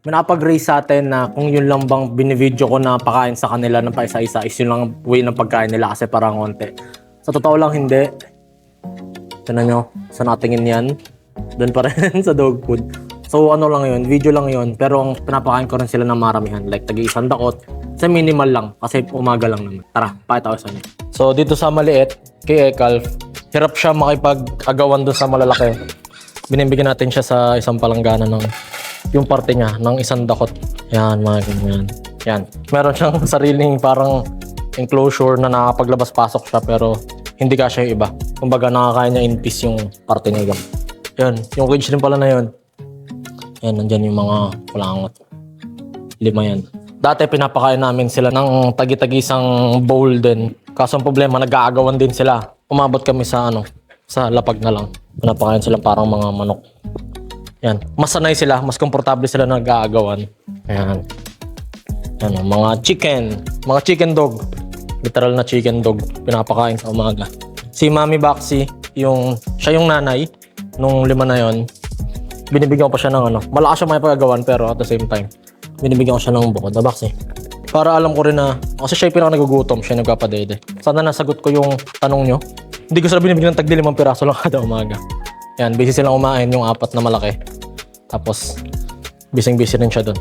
May nakapag-raise sa atin na kung yun lang bang binivideo ko na pakain sa kanila ng paisa-isa is yun lang ang way ng pagkain nila kasi parang konti. Sa totoo lang hindi. Tignan nyo, sa natingin yan. Doon pa rin sa dog food. So ano lang yun, video lang yun. Pero ang pinapakain ko rin sila ng maramihan. Like tagi-isang dakot. Sa minimal lang kasi umaga lang naman. Tara, pakita ko sa inyo. So dito sa maliit, kay Ekalf, hirap siya makipag-agawan doon sa malalaki. Binibigyan natin siya sa isang palanggana ng yung parte niya ng isang dakot. Yan, mga ganyan. Yan. Meron siyang sariling parang enclosure na nakakapaglabas-pasok siya pero hindi kasya yung iba. Kumbaga nakakain niya in peace yung parte niya. Yan. Yung cage din pala na yun. Yan, nandyan yung mga kulangot. 5 yan. Dati pinapakain namin sila ng tagi-tagisang bowl din. Kaso ang problema, nag-aagawan din sila. Umabot kami sa sa lapag na lang. Pinapakain sila parang mga manok. Yan. Mas sanay sila, mas komportable sila nag-aagawan. Ayan. Yan, mga chicken. Mga chicken dog. Literal na chicken dog. Pinapakain sa umaga. Si Mami Baxi, siya yung nanay nung 5 na yon. Binibigyan ko pa siya ng malakas siya makipag-agawan pero at the same time, binibigyan ko siya ng bukod na Baxi. Para alam ko rin na, kasi siya yung pinaka nagugutom, siya yung nagpapadede. Sana nasagot ko yung tanong nyo. Hindi ko sila binibigyan ng tagdi 5 piraso lang kada umaga. Yan, busy silang kumain yung 4 na malaki. Tapos, busy rin siya doon.